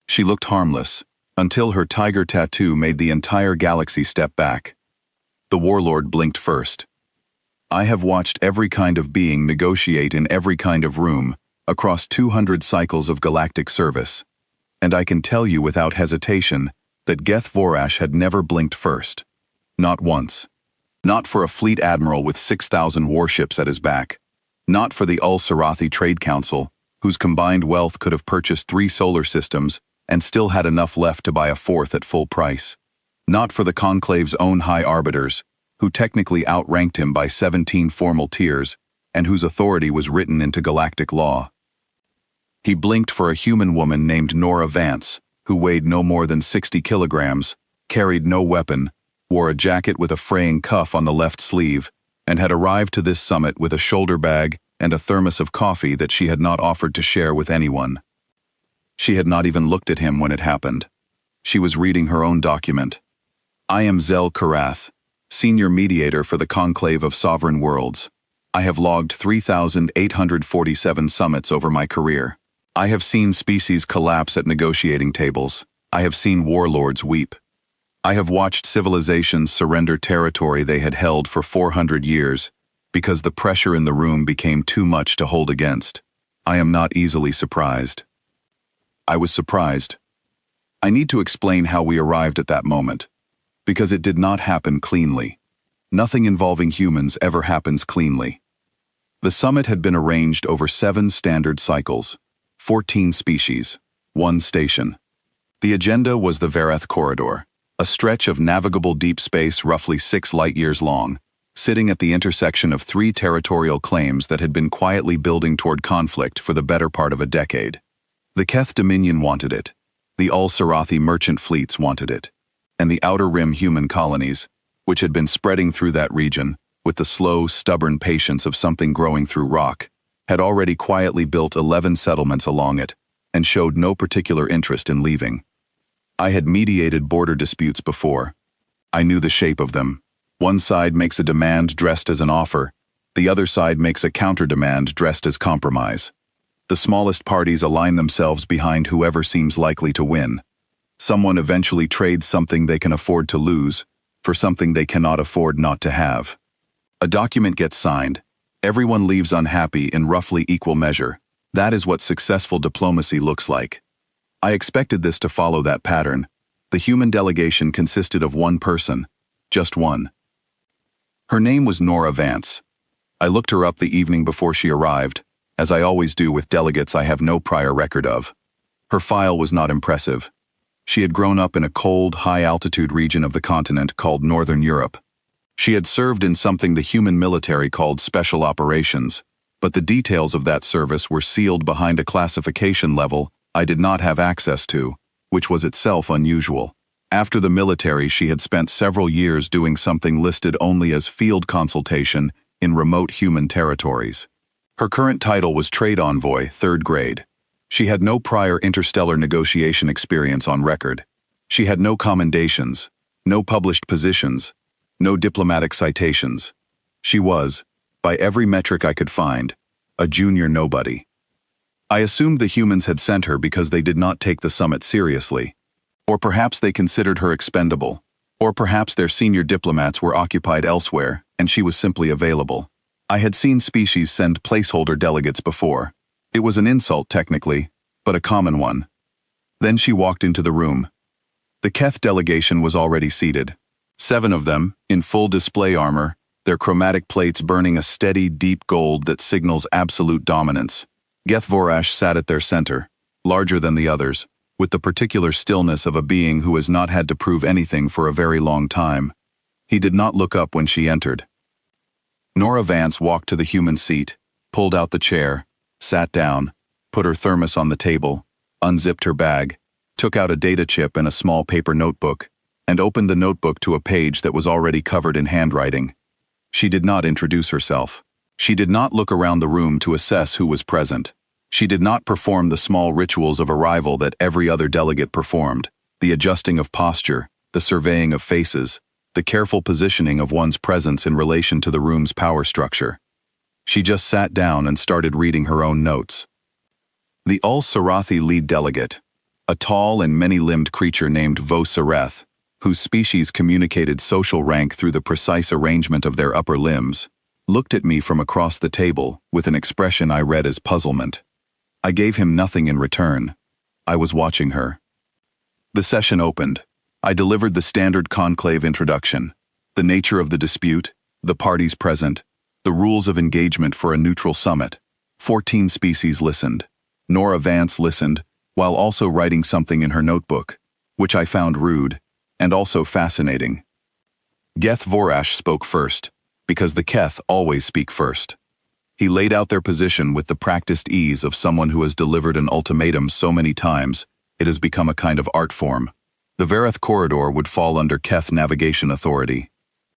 She looked harmless, until her tiger tattoo made the entire galaxy step back. The warlord blinked first. I have watched every kind of being negotiate in every kind of room, across 200 cycles of galactic service. And I can tell you without hesitation that Geth Vorash had never blinked first. Not once. Not for a fleet admiral with 6,000 warships at his back. Not for the Ul-Sarathi Trade Council, whose combined wealth could have purchased 3 solar systems and still had enough left to buy a 4th at full price. Not for the Conclave's own High Arbiters, who technically outranked him by 17 formal tiers, and whose authority was written into galactic law. He blinked for a human woman named Nora Vance, who weighed no more than 60 kilograms, carried no weapon, wore a jacket with a fraying cuff on the left sleeve, and had arrived to this summit with a shoulder bag and a thermos of coffee that she had not offered to share with anyone. She had not even looked at him when it happened. She was reading her own document. I am Zel Karath, Senior Mediator for the Conclave of Sovereign Worlds. I have logged 3,847 summits over my career. I have seen species collapse at negotiating tables. I have seen warlords weep. I have watched civilizations surrender territory they had held for 400 years because the pressure in the room became too much to hold against. I am not easily surprised. I was surprised. I need to explain how we arrived at that moment, because it did not happen cleanly. Nothing involving humans ever happens cleanly. The summit had been arranged over 7 standard cycles, 14 species, 1 station. The agenda was the Varath Corridor, a stretch of navigable deep space roughly 6 light-years long, sitting at the intersection of 3 territorial claims that had been quietly building toward conflict for the better part of a decade. The Keth Dominion wanted it, the Ul-Sarathi merchant fleets wanted it, and the Outer Rim human colonies, which had been spreading through that region, with the slow, stubborn patience of something growing through rock, had already quietly built 11 settlements along it, and showed no particular interest in leaving. I had mediated border disputes before. I knew the shape of them. One side makes a demand dressed as an offer, the other side makes a counter-demand dressed as compromise. The smallest parties align themselves behind whoever seems likely to win. Someone eventually trades something they can afford to lose for something they cannot afford not to have. A document gets signed. Everyone leaves unhappy in roughly equal measure. That is what successful diplomacy looks like. I expected this to follow that pattern. The human delegation consisted of 1 person, just one. Her name was Nora Vance. I looked her up the evening before she arrived, as I always do with delegates I have no prior record of. Her file was not impressive. She had grown up in a cold, high-altitude region of the continent called Northern Europe. She had served in something the human military called Special Operations, but the details of that service were sealed behind a classification level I did not have access to, which was itself unusual. After the military, she had spent several years doing something listed only as field consultation in remote human territories. Her current title was Trade Envoy, 3rd grade. She had no prior interstellar negotiation experience on record. She had no commendations, no published positions, no diplomatic citations. She was, by every metric I could find, a junior nobody. I assumed the humans had sent her because they did not take the summit seriously. Or perhaps they considered her expendable. Or perhaps their senior diplomats were occupied elsewhere, and she was simply available. I had seen species send placeholder delegates before. It was an insult technically, but a common one. Then she walked into the room. The Keth delegation was already seated. 7 of them, in full display armor, their chromatic plates burning a steady, deep gold that signals absolute dominance. Geth Vorash sat at their center, larger than the others, with the particular stillness of a being who has not had to prove anything for a very long time. He did not look up when she entered. Nora Vance walked to the human seat, pulled out the chair, sat down, put her thermos on the table, unzipped her bag, took out a data chip and a small paper notebook, and opened the notebook to a page that was already covered in handwriting. She did not introduce herself. She did not look around the room to assess who was present. She did not perform the small rituals of arrival that every other delegate performed, the adjusting of posture, the surveying of faces, the careful positioning of one's presence in relation to the room's power structure. She just sat down and started reading her own notes. The Ul-Sarathi lead delegate, a tall and many-limbed creature named Vo-Sareth, whose species communicated social rank through the precise arrangement of their upper limbs, looked at me from across the table with an expression I read as puzzlement. I gave him nothing in return. I was watching her. The session opened. I delivered the standard conclave introduction, the nature of the dispute, the parties present, the rules of engagement for a neutral summit. 14 species listened. Nora Vance listened, while also writing something in her notebook, which I found rude, and also fascinating. Geth Vorash spoke first, because the Keth always speak first. He laid out their position with the practiced ease of someone who has delivered an ultimatum so many times, it has become a kind of art form. The Vareth corridor would fall under Keth navigation authority.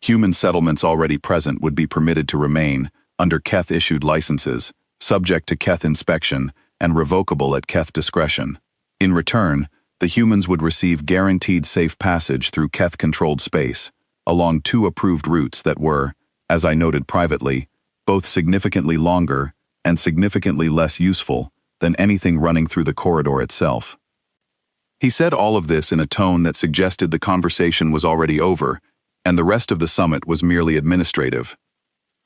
Human settlements already present would be permitted to remain, under Keth-issued licenses, subject to Keth inspection, and revocable at Keth discretion. In return, the humans would receive guaranteed safe passage through Keth-controlled space, along 2 approved routes that were, as I noted privately, both significantly longer and significantly less useful than anything running through the corridor itself. He said all of this in a tone that suggested the conversation was already over, and the rest of the summit was merely administrative.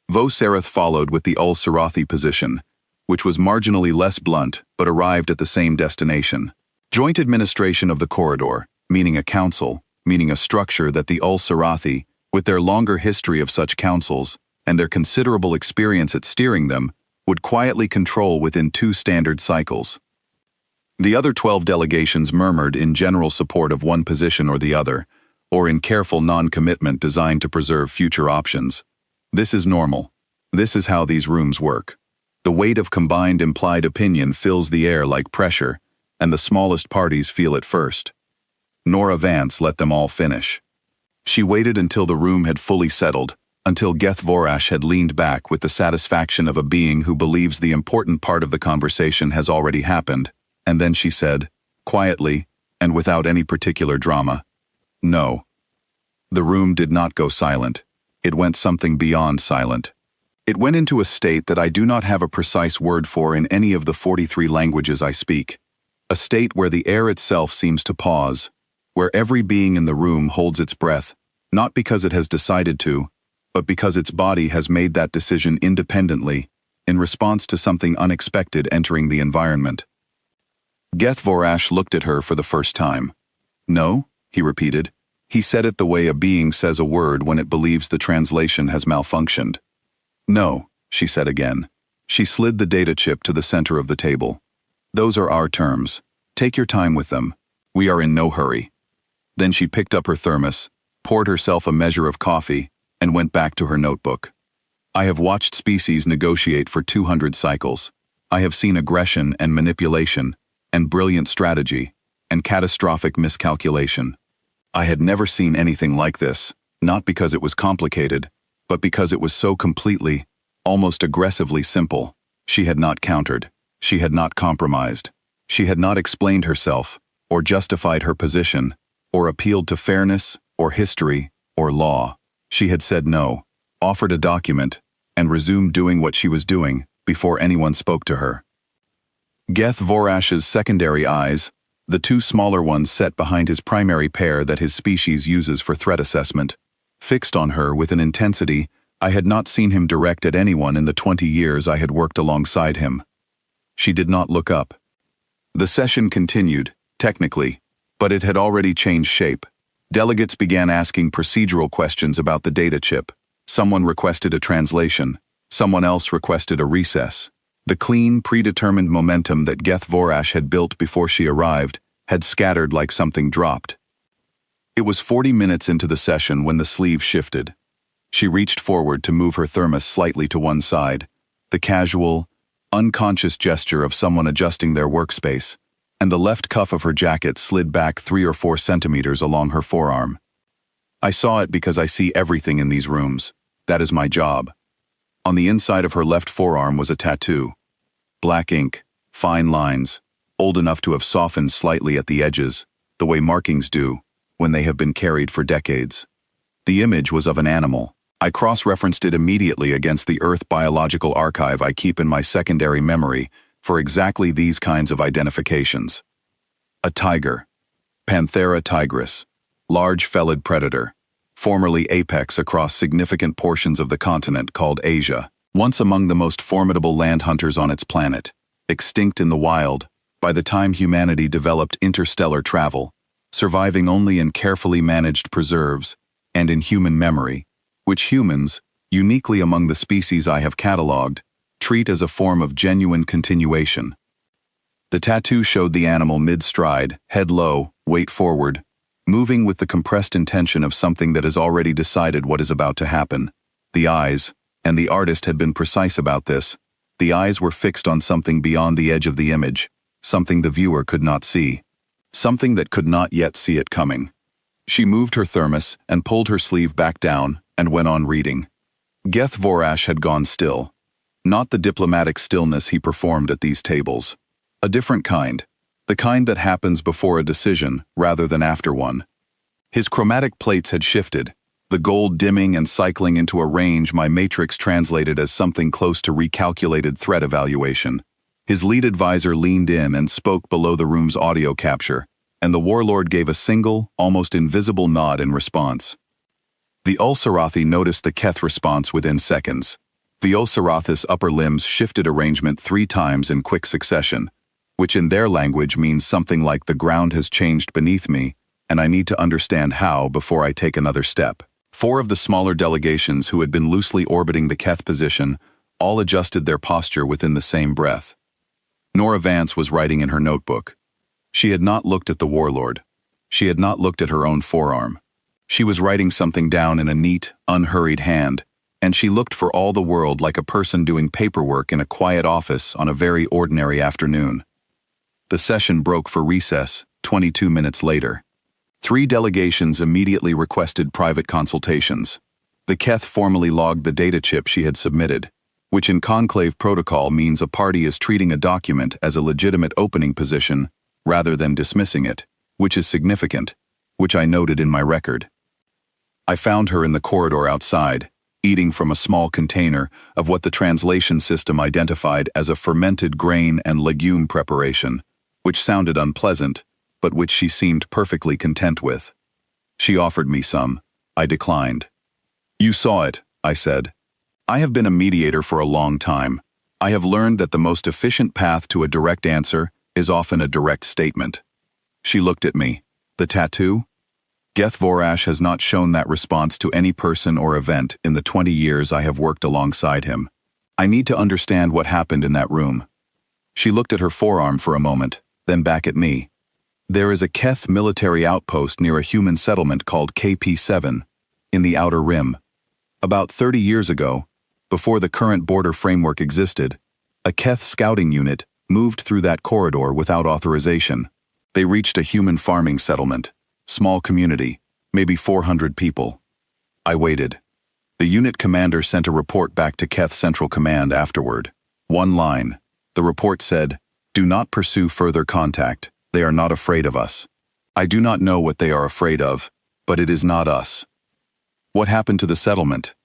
Vo-Sareth followed with the Ul-Sarathi position, which was marginally less blunt but arrived at the same destination. Joint administration of the corridor, meaning a council, meaning a structure that the Ul-Sarathi, with their longer history of such councils and their considerable experience at steering them, would quietly control within 2 standard cycles. The other 12 delegations murmured in general support of one position or the other, or in careful non-commitment designed to preserve future options. This is normal. This is how these rooms work. The weight of combined implied opinion fills the air like pressure, and the smallest parties feel it first. Nora Vance let them all finish. She waited until the room had fully settled, until Geth Vorash had leaned back with the satisfaction of a being who believes the important part of the conversation has already happened, and then she said, quietly, and without any particular drama, "No." The room did not go silent. It went something beyond silent. It went into a state that I do not have a precise word for in any of the 43 languages I speak. A state where the air itself seems to pause, where every being in the room holds its breath, not because it has decided to, but because its body has made that decision independently, in response to something unexpected entering the environment. Geth Vorash looked at her for the first time. "No?" he repeated. He said it the way a being says a word when it believes the translation has malfunctioned. "No," she said again. She slid the data chip to the center of the table. "Those are our terms. Take your time with them. We are in no hurry." Then she picked up her thermos, poured herself a measure of coffee, and went back to her notebook. I have watched species negotiate for 200 cycles. I have seen aggression and manipulation, and brilliant strategy, and catastrophic miscalculation. I had never seen anything like this, not because it was complicated, but because it was so completely, almost aggressively simple. She had not countered. She had not compromised. She had not explained herself, or justified her position, or appealed to fairness, or history, or law. She had said no, offered a document, and resumed doing what she was doing before anyone spoke to her. Geth Vorash's secondary eyes, the 2 smaller ones set behind his primary pair that his species uses for threat assessment, fixed on her with an intensity I had not seen him direct at anyone in the 20 years I had worked alongside him. She did not look up. The session continued, technically, but it had already changed shape. Delegates began asking procedural questions about the data chip. Someone requested a translation. Someone else requested a recess. The clean, predetermined momentum that Geth Vorash had built before she arrived had scattered like something dropped. It was 40 minutes into the session when the sleeve shifted. She reached forward to move her thermos slightly to one side, the casual, unconscious gesture of someone adjusting their workspace, and the left cuff of her jacket slid back 3 or 4 centimeters along her forearm. I saw it because I see everything in these rooms. That is my job. On the inside of her left forearm was a tattoo. Black ink, fine lines, old enough to have softened slightly at the edges, the way markings do, when they have been carried for decades. The image was of an animal. I cross-referenced it immediately against the Earth biological archive I keep in my secondary memory for exactly these kinds of identifications. A tiger. Panthera tigris. Large fellid predator. Formerly apex across significant portions of the continent called Asia. Once among the most formidable land hunters on its planet. Extinct in the wild, by the time humanity developed interstellar travel. Surviving only in carefully managed preserves, and in human memory, which humans, uniquely among the species I have catalogued, treat as a form of genuine continuation. The tattoo showed the animal mid-stride, head low, weight forward, moving with the compressed intention of something that has already decided what is about to happen. The eyes, and the artist had been precise about this, the eyes were fixed on something beyond the edge of the image, something the viewer could not see. Something that could not yet see it coming. She moved her thermos and pulled her sleeve back down and went on reading. Geth Vorash had gone still. Not the diplomatic stillness he performed at these tables. A different kind. The kind that happens before a decision rather than after one. His chromatic plates had shifted, the gold dimming and cycling into a range my matrix translated as something close to recalculated threat evaluation. His lead advisor leaned in and spoke below the room's audio capture, and the warlord gave a single, almost invisible nod in response. The Ulcerathi noticed the Keth response within seconds. The Ulcerathis' upper limbs shifted arrangement 3 times in quick succession, which in their language means something like the ground has changed beneath me, and I need to understand how before I take another step. 4 of the smaller delegations who had been loosely orbiting the Keth position all adjusted their posture within the same breath. Nora Vance was writing in her notebook. She had not looked at the warlord. She had not looked at her own forearm. She was writing something down in a neat, unhurried hand, and she looked for all the world like a person doing paperwork in a quiet office on a very ordinary afternoon. The session broke for recess, 22 minutes later. 3 delegations immediately requested private consultations. The Keth formally logged the data chip she had submitted, which in conclave protocol means a party is treating a document as a legitimate opening position rather than dismissing it, which is significant, which I noted in my record. I found her in the corridor outside, eating from a small container of what the translation system identified as a fermented grain and legume preparation, which sounded unpleasant, but which she seemed perfectly content with. She offered me some. I declined. "You saw it," I said. "I have been a mediator for a long time. I have learned that the most efficient path to a direct answer is often a direct statement." She looked at me. "The tattoo?" Geth Vorash has not shown that response to any person or event in the 20 years I have worked alongside him. I need to understand what happened in that room. She looked at her forearm for a moment, then back at me. "There is a Keth military outpost near a human settlement called KP7, in the Outer Rim. About 30 years ago, before the current border framework existed, a Keth scouting unit moved through that corridor without authorization. They reached a human farming settlement, small community, maybe 400 people. I waited. The unit commander sent a report back to Keth Central Command afterward. 1 line. The report said, 'Do not pursue further contact. They are not afraid of us.' I do not know what they are afraid of, but it is not us." "What happened to the settlement?"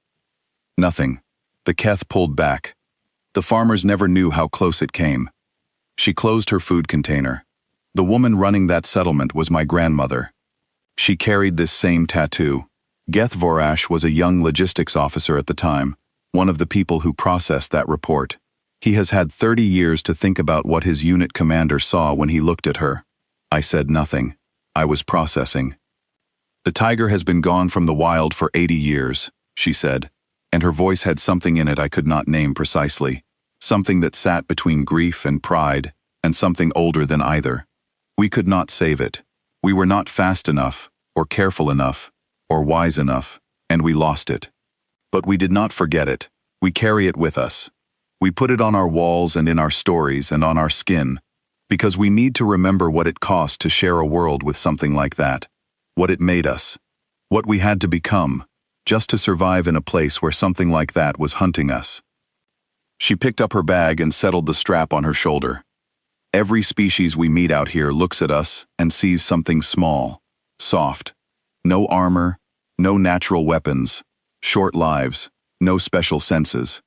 "Nothing. The Keth pulled back. The farmers never knew how close it came." She closed her food container. "The woman running that settlement was my grandmother. She carried this same tattoo. Geth Vorash was a young logistics officer at the time, one of the people who processed that report. He has had 30 years to think about what his unit commander saw when he looked at her." I said nothing. I was processing. "The tiger has been gone from the wild for 80 years, she said, and her voice had something in it I could not name precisely, something that sat between grief and pride, and something older than either. We could not save it. We were not fast enough, or careful enough, or wise enough, and we lost it. But we did not forget it. We carry it with us. We put it on our walls and in our stories and on our skin, because we need to remember what it cost to share a world with something like that, what it made us, what we had to become, just to survive in a place where something like that was hunting us." She picked up her bag and settled the strap on her shoulder. "Every species we meet out here looks at us and sees something small, soft. No armor, no natural weapons, short lives, no special senses.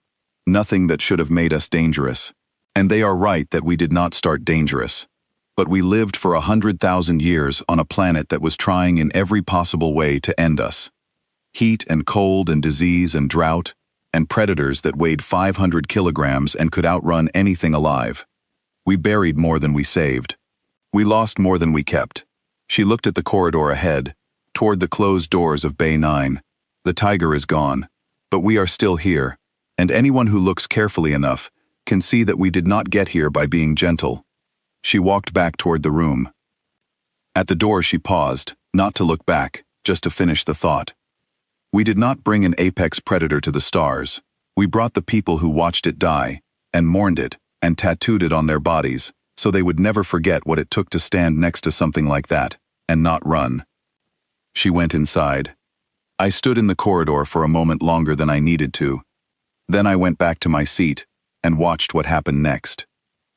Nothing that should have made us dangerous. And they are right that we did not start dangerous. But we lived for 100,000 years on a planet that was trying in every possible way to end us. Heat and cold and disease and drought, and predators that weighed 500 kilograms and could outrun anything alive. We buried more than we saved. We lost more than we kept. She looked at the corridor ahead, toward the closed doors of Bay 9. The tiger is gone, but we are still here, and anyone who looks carefully enough can see that we did not get here by being gentle. She walked back toward the room. At the door she paused, not to look back, just to finish the thought. We did not bring an apex predator to the stars. We brought the people who watched it die, and mourned it, and tattooed it on their bodies, so they would never forget what it took to stand next to something like that, and not run. She went inside. I stood in the corridor for a moment longer than I needed to. Then I went back to my seat, and watched what happened next.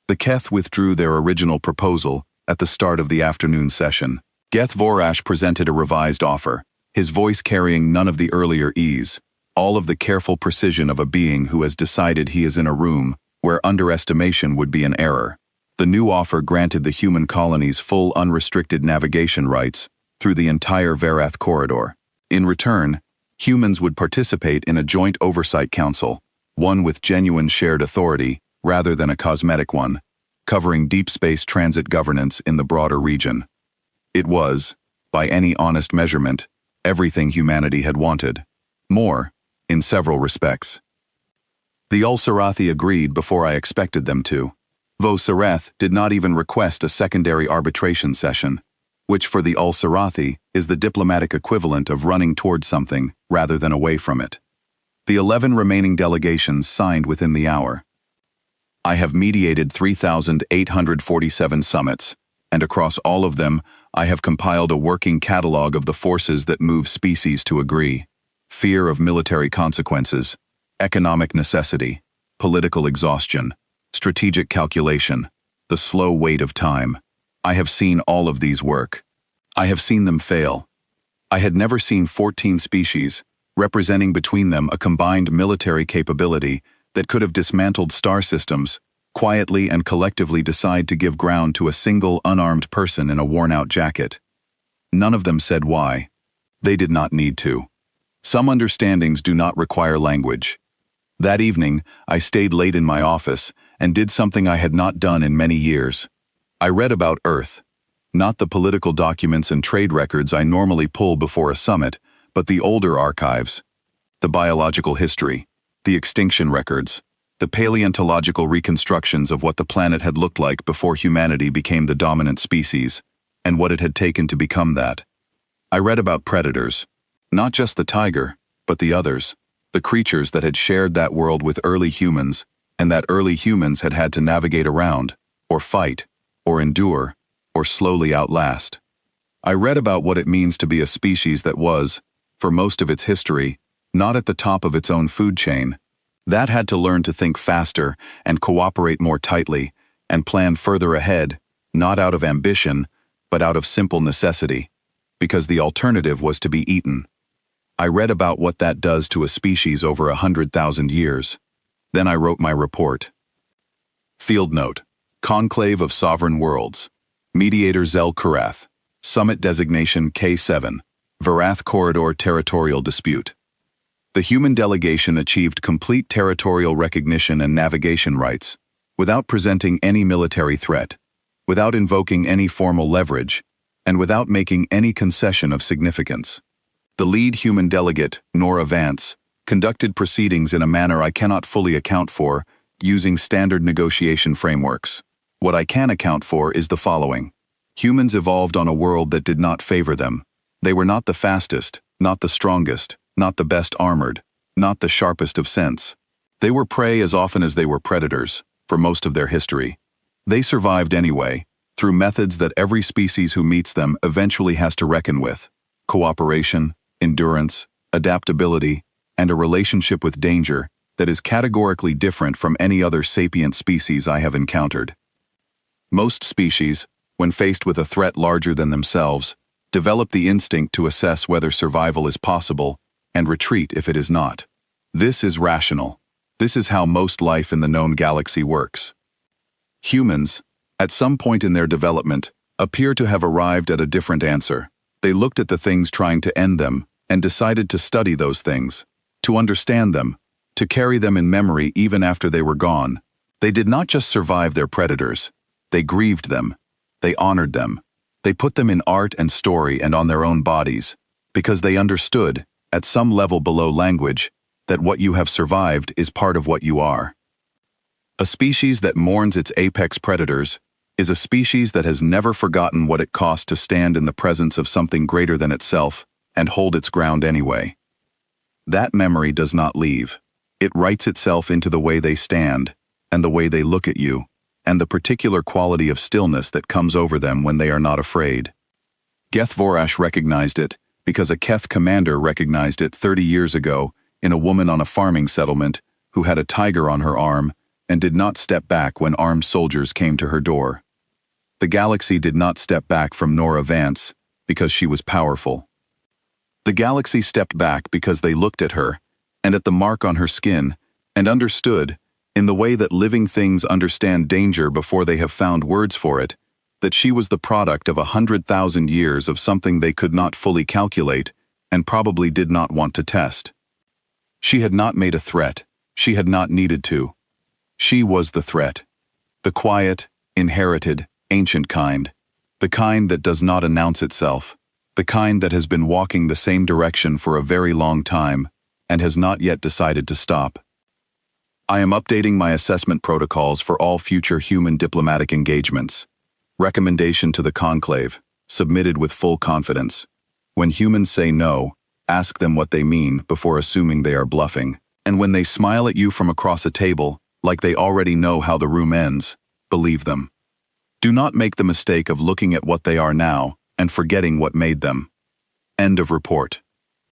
The Keth withdrew their original proposal at the start of the afternoon session. Geth Vorash presented a revised offer, his voice carrying none of the earlier ease, all of the careful precision of a being who has decided he is in a room where underestimation would be an error. The new offer granted the human colonies full unrestricted navigation rights through the entire Verath corridor. In return, humans would participate in a joint oversight council, one with genuine shared authority rather than a cosmetic one, covering deep space transit governance in the broader region. It was, by any honest measurement, everything humanity had wanted. More, in several respects. The Ulsarathi agreed before I expected them to. Vo-Sareth did not even request a secondary arbitration session, which for the Ulsarathi is the diplomatic equivalent of running towards something rather than away from it. The 11 remaining delegations signed within the hour. I have mediated 3,847 summits, and across all of them, I have compiled a working catalog of the forces that move species to agree: fear of military consequences, economic necessity, political exhaustion, strategic calculation, the slow weight of time. I have seen all of these work. I have seen them fail. I had never seen 14 species, representing between them a combined military capability that could have dismantled star systems, quietly and collectively decide to give ground to a single unarmed person in a worn-out jacket. None of them said why. They did not need to. Some understandings do not require language. That evening, I stayed late in my office and did something I had not done in many years. I read about Earth. Not the political documents and trade records I normally pull before a summit, but the older archives, the biological history, the extinction records, the paleontological reconstructions of what the planet had looked like before humanity became the dominant species, and what it had taken to become that. I read about predators, not just the tiger, but the others, the creatures that had shared that world with early humans, and that early humans had had to navigate around, or fight, or endure, or slowly outlast. I read about what it means to be a species that was, for most of its history, not at the top of its own food chain. That had to learn to think faster and cooperate more tightly, and plan further ahead, not out of ambition, but out of simple necessity, because the alternative was to be eaten. I read about what that does to a species over 100,000 years. Then I wrote my report. Field note: Conclave of Sovereign Worlds. Mediator Zel Karath. Summit designation K7. Verath Corridor Territorial Dispute. The human delegation achieved complete territorial recognition and navigation rights, without presenting any military threat, without invoking any formal leverage, and without making any concession of significance. The lead human delegate, Nora Vance, conducted proceedings in a manner I cannot fully account for, using standard negotiation frameworks. What I can account for is the following. Humans evolved on a world that did not favor them. They were not the fastest, not the strongest, not the best armored, not the sharpest of sense. They were prey as often as they were predators, for most of their history. They survived anyway, through methods that every species who meets them eventually has to reckon with: cooperation, endurance, adaptability, and a relationship with danger that is categorically different from any other sapient species I have encountered. Most species, when faced with a threat larger than themselves, develop the instinct to assess whether survival is possible and retreat if it is not. This is rational. This is how most life in the known galaxy works. Humans, at some point in their development, appear to have arrived at a different answer. They looked at the things trying to end them and decided to study those things, to understand them, to carry them in memory even after they were gone. They did not just survive their predators. They grieved them. They honored them. They put them in art and story and on their own bodies, because they understood, at some level below language, that what you have survived is part of what you are. A species that mourns its apex predators is a species that has never forgotten what it cost to stand in the presence of something greater than itself and hold its ground anyway. That memory does not leave. It writes itself into the way they stand, and the way they look at you, and the particular quality of stillness that comes over them when they are not afraid. Geth Vorash recognized it because a Keth commander recognized it 30 years ago in a woman on a farming settlement who had a tiger on her arm and did not step back when armed soldiers came to her door. The galaxy did not step back from Nora Vance because she was powerful. The galaxy stepped back because they looked at her and at the mark on her skin and understood, in the way that living things understand danger before they have found words for it, that she was the product of 100,000 years of something they could not fully calculate and probably did not want to test. She had not made a threat. She had not needed to. She was the threat. The quiet, inherited, ancient kind. The kind that does not announce itself. The kind that has been walking the same direction for a very long time and has not yet decided to stop. I am updating my assessment protocols for all future human diplomatic engagements. Recommendation to the Conclave, submitted with full confidence. When humans say no, ask them what they mean before assuming they are bluffing. And when they smile at you from across a table, like they already know how the room ends, believe them. Do not make the mistake of looking at what they are now and forgetting what made them. End of report.